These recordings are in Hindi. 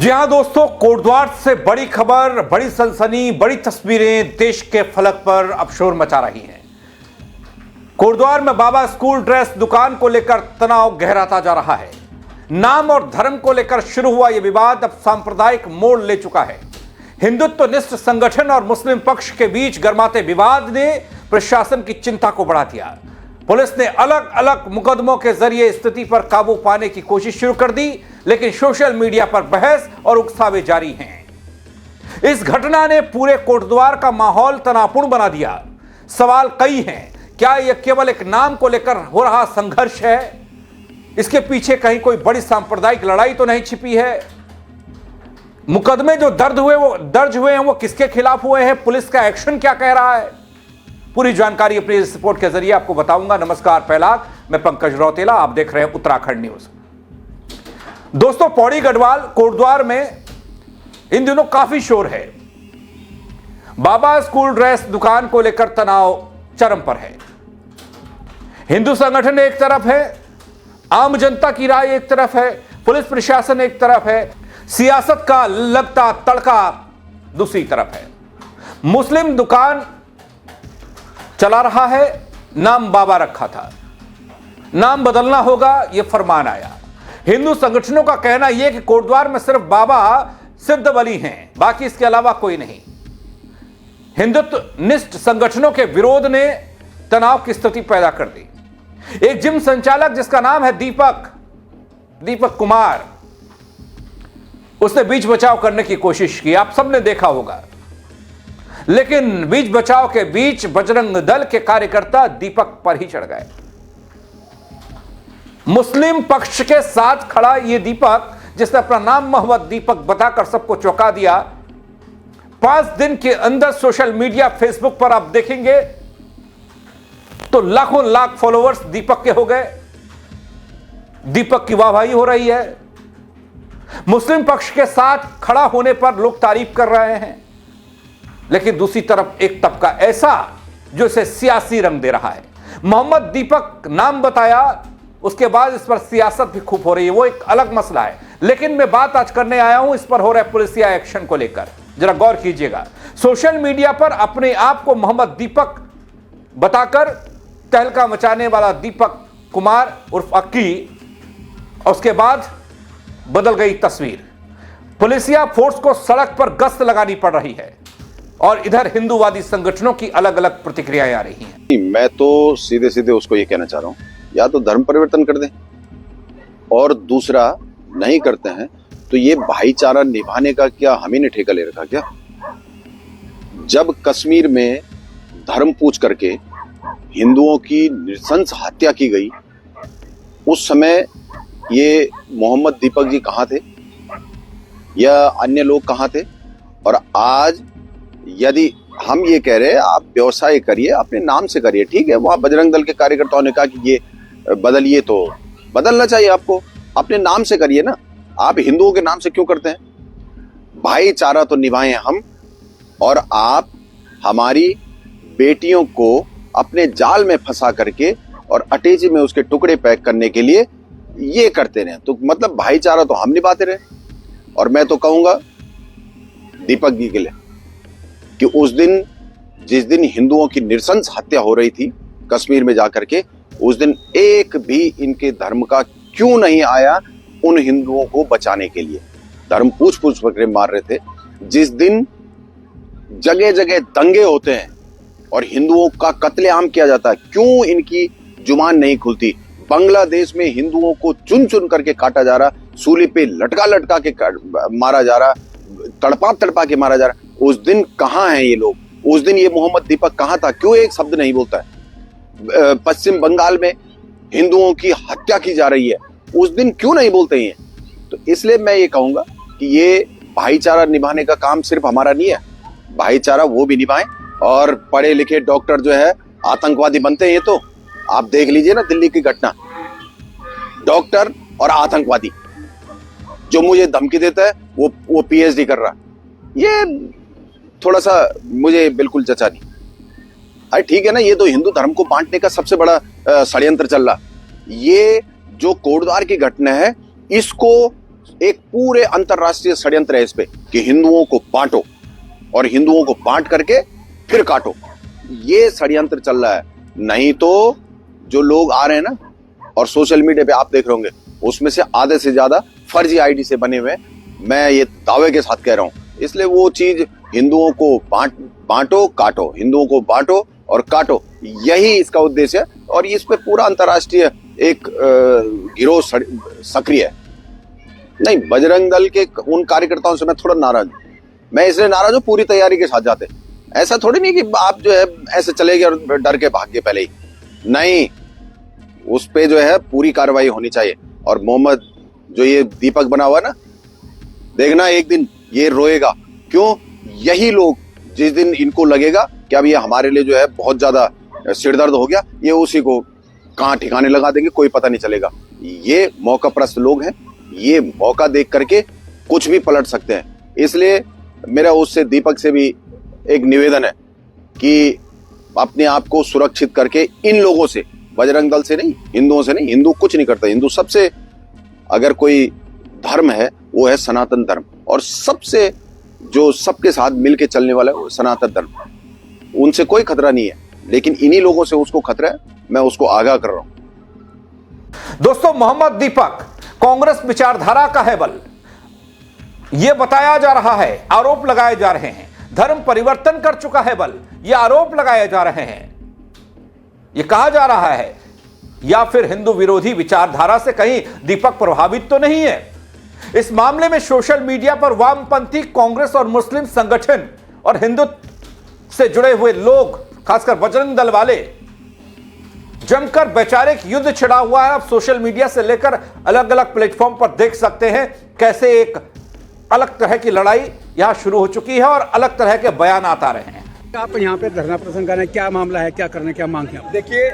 जी हां दोस्तों, कोटद्वार से बड़ी खबर, बड़ी सनसनी, बड़ी तस्वीरें देश के फलक पर अब शोर मचा रही हैं। कोटद्वार में बाबा स्कूल ड्रेस दुकान को लेकर तनाव गहराता जा रहा है। नाम और धर्म को लेकर शुरू हुआ यह विवाद अब सांप्रदायिक मोड़ ले चुका है। हिंदुत्वनिष्ठ संगठन और मुस्लिम पक्ष के बीच गर्माते विवाद ने प्रशासन की चिंता को बढ़ा दिया। पुलिस ने अलग अलग मुकदमों के जरिए स्थिति पर काबू पाने की कोशिश शुरू कर दी, लेकिन सोशल मीडिया पर बहस और उकसावे जारी हैं। इस घटना ने पूरे कोटद्वार का माहौल तनावपूर्ण बना दिया। सवाल कई हैं, क्या यह केवल एक नाम को लेकर हो रहा संघर्ष है? इसके पीछे कहीं कोई बड़ी सांप्रदायिक लड़ाई तो नहीं छिपी है? मुकदमे जो दर्ज हुए हैं वो किसके खिलाफ हुए हैं? पुलिस का एक्शन क्या कह रहा है? पूरी जानकारी अपनी इस रिपोर्ट के जरिए आपको बताऊंगा। नमस्कार पहलाग, मैं पंकज रौतेला, आप देख रहे हैं उत्तराखंड न्यूज। दोस्तों, पौड़ी गढ़वाल कोटद्वार में इन दिनों काफी शोर है। बाबा स्कूल ड्रेस दुकान को लेकर तनाव चरम पर है। हिंदू संगठन एक तरफ है, आम जनता की राय एक तरफ है, पुलिस प्रशासन एक तरफ है, सियासत का लगता तड़का दूसरी तरफ है। मुस्लिम दुकान चला रहा है, नाम बाबा रखा था, नाम बदलना होगा, यह फरमान आया। हिंदू संगठनों का कहना यह कि कोटद्वार में सिर्फ बाबा सिद्ध वली हैं, बाकी इसके अलावा कोई नहीं। हिंदुत्वनिष्ठ संगठनों के विरोध ने तनाव की स्थिति पैदा कर दी। एक जिम संचालक जिसका नाम है दीपक कुमार, उसने बीच बचाव करने की कोशिश की, आप सबने देखा होगा। लेकिन बीच बचाव के बीच बजरंग दल के कार्यकर्ता दीपक पर ही चढ़ गए। मुस्लिम पक्ष के साथ खड़ा यह दीपक, जिसने अपना नाम मोहम्मद दीपक बताकर सबको चौंका दिया, 5 दिन के अंदर सोशल मीडिया फेसबुक पर आप देखेंगे तो लाखों लाख फॉलोअर्स दीपक के हो गए। दीपक की वाहवाही हो रही है। मुस्लिम पक्ष के साथ खड़ा होने पर लोग तारीफ कर रहे हैं, लेकिन दूसरी तरफ एक तबका ऐसा जो इसे सियासी रंग दे रहा है। मोहम्मद दीपक नाम बताया, उसके बाद इस पर सियासत भी खूब हो रही है, वो एक अलग मसला है। लेकिन मैं बात आज करने आया हूं इस पर हो रहे पुलिसिया एक्शन को लेकर। जरा गौर कीजिएगा। सोशल मीडिया पर अपने आप को मोहम्मद दीपक बताकर तहलका मचाने वाला दीपक कुमार उर्फ अक्की, और उसके बाद बदल गई तस्वीर। पुलिसिया फोर्स को सड़क पर गश्त लगानी पड़ रही है और इधर हिंदूवादी संगठनों की अलग अलग प्रतिक्रियाएं आ रही हैं। मैं तो सीधे सीधे उसको ये कहना चाह रहा हूं, या तो धर्म परिवर्तन कर दें, और दूसरा नहीं करते हैं तो ये भाईचारा निभाने का क्या हम ही ने ठेका ले रखा क्या? जब कश्मीर में धर्म पूछ करके हिंदुओं की नृशंस हत्या की गई, उस समय ये मोहम्मद दीपक जी कहां थे या अन्य लोग कहां थे? और आज यदि हम ये कह रहे हैं आप व्यवसाय करिए, अपने नाम से करिए, ठीक है, वहां बजरंग दल के कार्यकर्ताओं ने कहा कि ये बदलिए, तो बदलना चाहिए आपको, अपने नाम से करिए ना। आप हिंदुओं के नाम से क्यों करते हैं? भाईचारा तो निभाएं हम, और आप हमारी बेटियों को अपने जाल में फंसा करके और अटैची में उसके टुकड़े पैक करने के लिए ये करते रहे, तो मतलब भाईचारा तो हम निभाते रहे। और मैं तो कहूंगा दीपक जी के लिए कि उस दिन, जिस दिन हिंदुओं की नृशंस हत्या हो रही थी कश्मीर में जाकर के, उस दिन एक भी इनके धर्म का क्यों नहीं आया उन हिंदुओं को बचाने के लिए? धर्म पूछ पकड़े मार रहे थे। जिस दिन जगह जगह दंगे होते हैं और हिंदुओं का कत्लेआम किया जाता है, क्यों इनकी जुबान नहीं खुलती? बांग्लादेश में हिंदुओं को चुन चुन करके काटा जा रहा, सूली पे लटका के मारा जा रहा, तड़पा के मारा जा रहा। उस दिन कहां हैं ये लोग? उस दिन ये मोहम्मद दीपक कहां था? क्यों एक शब्द नहीं बोलता है? पश्चिम बंगाल में हिंदुओं की हत्या की जा रही है, उस दिन क्यों नहीं बोलते हैं? तो इसलिए मैं ये कहूंगा कि ये भाईचारा निभाने का काम सिर्फ हमारा नहीं है, भाईचारा वो भी निभाएं। और पढ़े लिखे डॉक्टर जो है आतंकवादी बनते हैं, ये तो आप देख लीजिए ना दिल्ली की घटना। डॉक्टर और आतंकवादी, जो मुझे धमकी देता है वो पीएचडी कर रहा, ये थोड़ा सा मुझे बिल्कुल जचा नहीं। अरे ठीक है ना, ये तो हिंदू धर्म को बांटने का सबसे बड़ा षड्यंत्र चल रहा। ये जो कोटद्वार की घटना है, इसको एक पूरे अंतरराष्ट्रीय षड्यंत्र है इस पे कि हिंदुओं को बांटो और हिंदुओं को बांट करके फिर काटो। ये षड्यंत्र चल रहा है। नहीं तो जो लोग आ रहे हैं ना, और सोशल मीडिया पे आप देख रहे होंगे, उसमें से आधे से ज्यादा फर्जी आईडी से बने हुए, मैं ये दावे के साथ कह रहा हूं। इसलिए वो चीज हिंदुओं को बांटो काटो, हिंदुओं को बांटो और काटो, यही इसका उद्देश्य है। और इस पे पूरा अंतरराष्ट्रीय एक गिरोह सक्रिय है। नहीं, बजरंग दल के उन कार्यकर्ताओं से मैं थोड़ा नाराज हूं। मैं इसलिए नाराज हूं, पूरी तैयारी के साथ जाते। ऐसा थोड़ी नहीं कि आप जो है ऐसे चले गए और डर के भाग गए पहले ही। नहीं, उस पे जो है पूरी कार्रवाई होनी चाहिए। और मोहम्मद जो ये दीपक बना हुआ ना, देखना एक दिन ये रोएगा। क्यों? यही लोग जिस दिन इनको लगेगा कि अब ये हमारे लिए जो है बहुत ज्यादा सिरदर्द हो गया, ये उसी को कहां ठिकाने लगा देंगे, कोई पता नहीं चलेगा। ये मौकाप्रस्त लोग हैं, ये मौका देख करके कुछ भी पलट सकते हैं। इसलिए मेरा उससे दीपक से भी एक निवेदन है कि अपने आप को सुरक्षित करके इन लोगों से, बजरंग दल से नहीं, हिंदुओं से नहीं। हिंदू कुछ नहीं करता। हिंदू सबसे, अगर कोई धर्म है वो है सनातन धर्म, और सबसे जो सबके साथ मिलके चलने वाला है वो सनातन धर्म। उनसे कोई खतरा नहीं है, लेकिन इन्हीं लोगों से उसको खतरा है। मैं उसको आगाह कर रहा हूं। दोस्तों, मोहम्मद दीपक कांग्रेस विचारधारा का है बल, यह बताया जा रहा है, आरोप लगाए जा रहे हैं। धर्म परिवर्तन कर चुका है बल, यह आरोप लगाए जा रहे हैं। यह कहा जा रहा है, या फिर हिंदू विरोधी विचारधारा से कहीं दीपक प्रभावित तो नहीं है। इस मामले में सोशल मीडिया पर वामपंथी, कांग्रेस और मुस्लिम संगठन और हिंदुत्व से जुड़े हुए लोग, खासकर बजरंग दल वाले, जमकर वैचारिक युद्ध छिड़ा हुआ है। अब सोशल मीडिया से लेकर अलग अलग प्लेटफॉर्म पर देख सकते हैं कैसे एक अलग तरह की लड़ाई यहां शुरू हो चुकी है और अलग तरह के बयानात आ रहे हैं। आप यहाँ पे धरना प्रदर्शन कर रहे हैं, क्या मामला है, क्या करने, क्या मांग है? देखिए,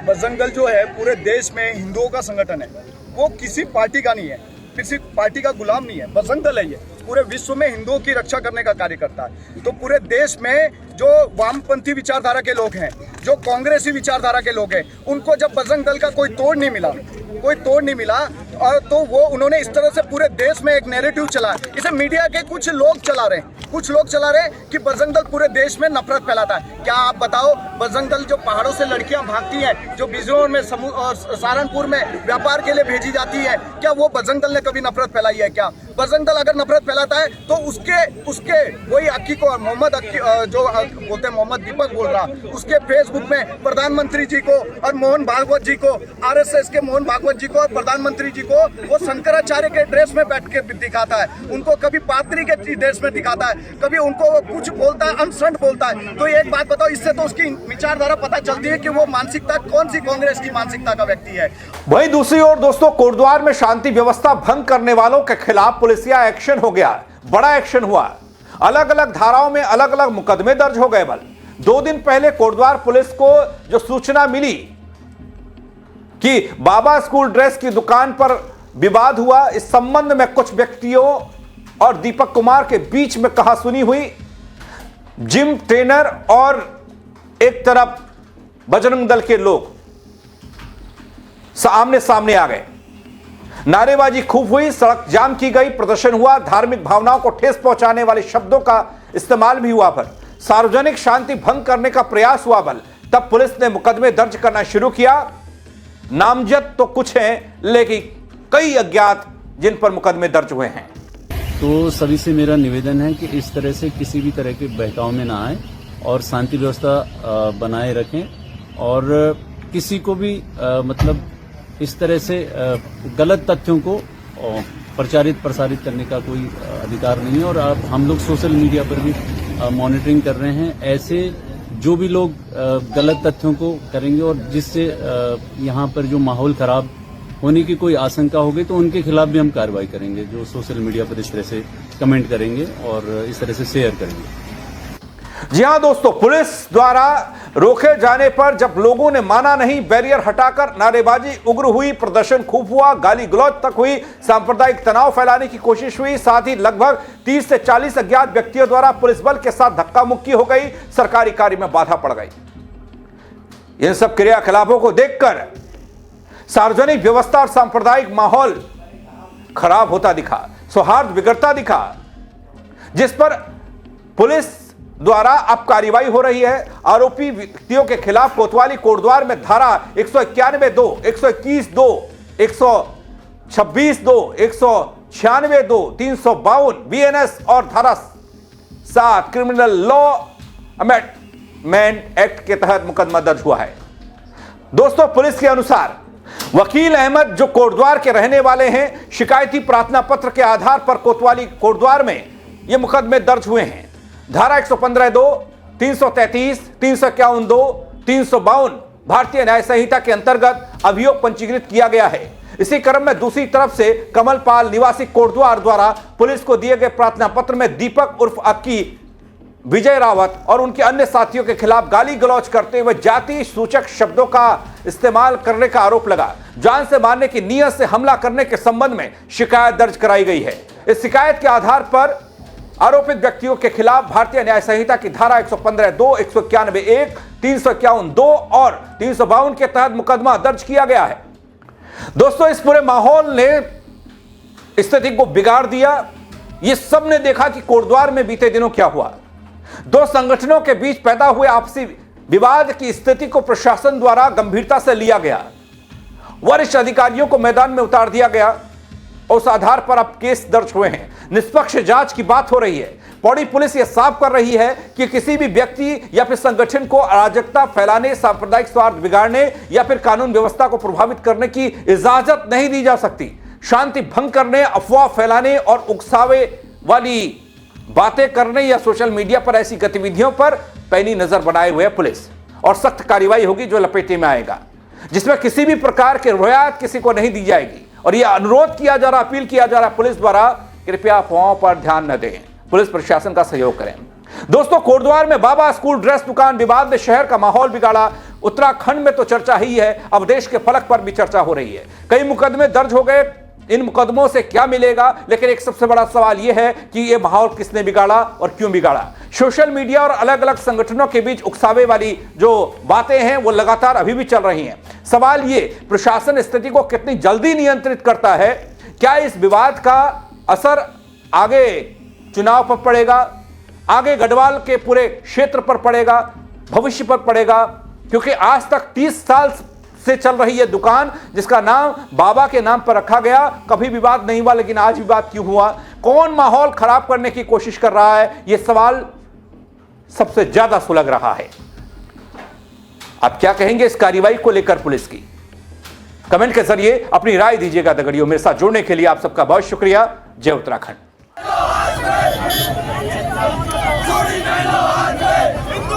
बजरंग दल जो है पूरे देश में हिंदुओं का संगठन है। वो किसी पार्टी का नहीं है, किसी पार्टी का गुलाम नहीं है। बजरंग दल है, ये पूरे विश्व में हिंदुओं की रक्षा करने का कार्य करता है। तो पूरे देश में जो वामपंथी विचारधारा के लोग हैं, जो कांग्रेसी विचारधारा के लोग हैं, उनको जब बजरंग दल का कोई तोड़ नहीं मिला और तो वो उन्होंने इस तरह से पूरे देश में एक नैरेटिव चला। इसे मीडिया के कुछ लोग चला रहे हैं कि बजरंग दल पूरे देश में नफरत फैलाता है। क्या आप बताओ, बजरंग दल जो पहाड़ों से लड़कियां भागती हैं, जो बिजनौर में और सहारनपुर में व्यापार के लिए भेजी जाती है, क्या वो बजरंग दल ने कभी नफरत फैलाई है? क्या बजरंग दल अगर नफरत फैलाता है तो उसके वही अक्की को, मोहम्मद अक्की जो बोलते हैं मोहम्मद दीपक बोल रहा, उसके फेसबुक में प्रधानमंत्री जी को और मोहन भागवत जी को, आरएसएस के मोहन भागवत जी को और प्रधानमंत्री जी को वो शंकराचार्य के ड्रेस में बैठ के दिखाता है। उनको कभी पात्री के ड्रेस में दिखाता है, कभी उनको वो कुछ बोलता है, अनसंट बोलता है। तो एक बात बताओ, इससे तो उसकी विचारधारा पता चलती है कि वो मानसिकता कौन सी कांग्रेस की मानसिकता का व्यक्ति है। वहीं दूसरी ओर दोस्तों, कोटद्वार में शांति व्यवस्था भंग करने वालों के खिलाफ पुलिसिया एक्शन हो गया, बड़ा एक्शन हुआ। अलग अलग धाराओं में अलग अलग मुकदमे दर्ज हो गए। बल 2 दिन पहले कोटद्वार पुलिस को जो सूचना मिली कि बाबा स्कूल ड्रेस की दुकान पर विवाद हुआ, इस संबंध में कुछ व्यक्तियों और दीपक कुमार के बीच में कहासुनी हुई। जिम ट्रेनर और एक तरफ बजरंग दल के लोग आमने सामने आ गए, नारेबाजी खूब हुई, सड़क जाम की गई, प्रदर्शन हुआ, धार्मिक भावनाओं को ठेस पहुंचाने वाले शब्दों का इस्तेमाल भी हुआ। पर सार्वजनिक शांति भंग करने का प्रयास हुआ। बल तब पुलिस ने मुकदमे दर्ज करना शुरू किया। नामजद तो कुछ हैं, लेकिन कई अज्ञात जिन पर मुकदमे दर्ज हुए हैं। तो सभी से मेरा निवेदन है कि इस तरह से किसी भी तरह के बहकाव में ना आए और शांति व्यवस्था बनाए रखें, और किसी को भी मतलब इस तरह से गलत तथ्यों को प्रसारित करने का कोई अधिकार नहीं है। और अब हम लोग सोशल मीडिया पर भी मॉनिटरिंग कर रहे हैं। ऐसे जो भी लोग गलत तथ्यों को करेंगे और जिससे यहाँ पर जो माहौल खराब होने की कोई आशंका होगी, तो उनके खिलाफ भी हम कार्रवाई करेंगे, जो सोशल मीडिया पर इस तरह से कमेंट करेंगे और इस तरह से शेयर करेंगे। जी हां दोस्तों, पुलिस द्वारा रोके जाने पर जब लोगों ने माना नहीं, बैरियर हटाकर नारेबाजी उग्र हुई, प्रदर्शन खूब हुआ, गाली गलौज तक हुई, सांप्रदायिक तनाव फैलाने की कोशिश हुई। साथ ही लगभग 30 से 40 अज्ञात व्यक्तियों द्वारा पुलिस बल के साथ धक्का मुक्की हो गई, सरकारी कार्य में बाधा पड़ गई। इन सब क्रियाकलापों को देखकर सार्वजनिक व्यवस्था और सांप्रदायिक माहौल खराब होता दिखा, सौहार्द बिगड़ता दिखा, जिस पर पुलिस द्वारा अब कार्रवाई हो रही है। आरोपी व्यक्तियों के खिलाफ कोतवाली कोटद्वार में धारा 191(2), 121(2), 126(2), 196(2), 352 BNS और धारा 7 क्रिमिनल लॉ अमेंडमेंट एक्ट के तहत मुकदमा दर्ज हुआ है। दोस्तों, पुलिस के अनुसार वकील अहमद जो कोटद्वार के रहने वाले हैं, शिकायती प्रार्थना पत्र के आधार पर कोतवाली कोटद्वार में यह मुकदमे दर्ज हुए हैं। धारा 115(2), 333, 351(2), 352 भारतीय न्याय संहिता के अंतर्गत अभियोग पंजीकृत किया गया है। इसी क्रम में दूसरी तरफ से कमलपाल निवासी कोटद्वार द्वारा पुलिस को दिए गए प्रार्थना पत्र में दीपक उर्फ अक्की, विजय रावत और उनके अन्य साथियों के खिलाफ गाली गलौज करते हुए जाति सूचक शब्दों का इस्तेमाल करने का आरोप लगा। जान से मारने की नीयत से हमला करने के संबंध में शिकायत दर्ज कराई गई है। इस शिकायत के आधार पर आरोपित व्यक्तियों के खिलाफ भारतीय न्याय संहिता की धारा 115(2), 191(1), 351(2) और 352 के तहत मुकदमा दर्ज किया गया है। दोस्तों, इस पूरे माहौल ने स्थिति को बिगाड़ दिया। ये सब ने देखा कि कोटद्वार में बीते दिनों क्या हुआ। दो संगठनों के बीच पैदा हुए आपसी विवाद की स्थिति को प्रशासन द्वारा गंभीरता से लिया गया। वरिष्ठ अधिकारियों को मैदान में उतार दिया गया। उस आधार पर अब केस दर्ज हुए हैं। निष्पक्ष जांच की बात हो रही है। पौड़ी पुलिस यह साफ कर रही है कि किसी भी व्यक्ति या फिर संगठन को अराजकता फैलाने, सांप्रदायिक स्वार्थ बिगाड़ने या फिर कानून व्यवस्था को प्रभावित करने की इजाजत नहीं दी जा सकती। शांति भंग करने, अफवाह फैलाने और उकसावे वाली बातें करने या सोशल मीडिया पर ऐसी गतिविधियों पर पैनी नजर बनाए हुए पुलिस, और सख्त कार्रवाई होगी जो लपेटे में आएगा, जिसमें किसी भी प्रकार के रियायत किसी को नहीं दी जाएगी। और यह अनुरोध किया जा रहा, अपील किया जा रहा पुलिस द्वारा, कृपया अफवाहों पर ध्यान न दें, पुलिस प्रशासन का सहयोग करें। दोस्तों, कोटद्वार में बाबा स्कूल ड्रेस दुकान विवाद ने शहर का माहौल बिगाड़ा। उत्तराखंड में तो चर्चा ही है, अब देश के फलक पर भी चर्चा हो रही है। कई मुकदमे दर्ज हो गए। इन मुकदमों से क्या मिलेगा, लेकिन एक सबसे बड़ा सवाल यह है कि यह माहौल किसने बिगाड़ा और क्यों बिगाड़ा। सोशल मीडिया और अलग अलग संगठनों के बीच उकसावे वाली जो बातें हैं वो लगातार अभी भी चल रही हैं। सवाल ये, प्रशासन स्थिति को कितनी जल्दी नियंत्रित करता है? क्या इस विवाद का असर आगे चुनाव पर पड़ेगा, आगे गढ़वाल के पूरे क्षेत्र पर पड़ेगा, भविष्य पर पड़ेगा? क्योंकि आज तक 30 साल से चल रही है दुकान, जिसका नाम बाबा के नाम पर रखा गया, कभी विवाद नहीं हुआ, लेकिन आज विवाद क्यों हुआ? कौन माहौल खराब करने की कोशिश कर रहा है? यह सवाल सबसे ज्यादा सुलग रहा है। आप क्या कहेंगे इस कार्रवाई को लेकर पुलिस की? कमेंट के जरिए अपनी राय दीजिएगा। दगड़ियों, मेरे साथ जुड़ने के लिए आप सबका बहुत शुक्रिया। जय उत्तराखंड। हिंदू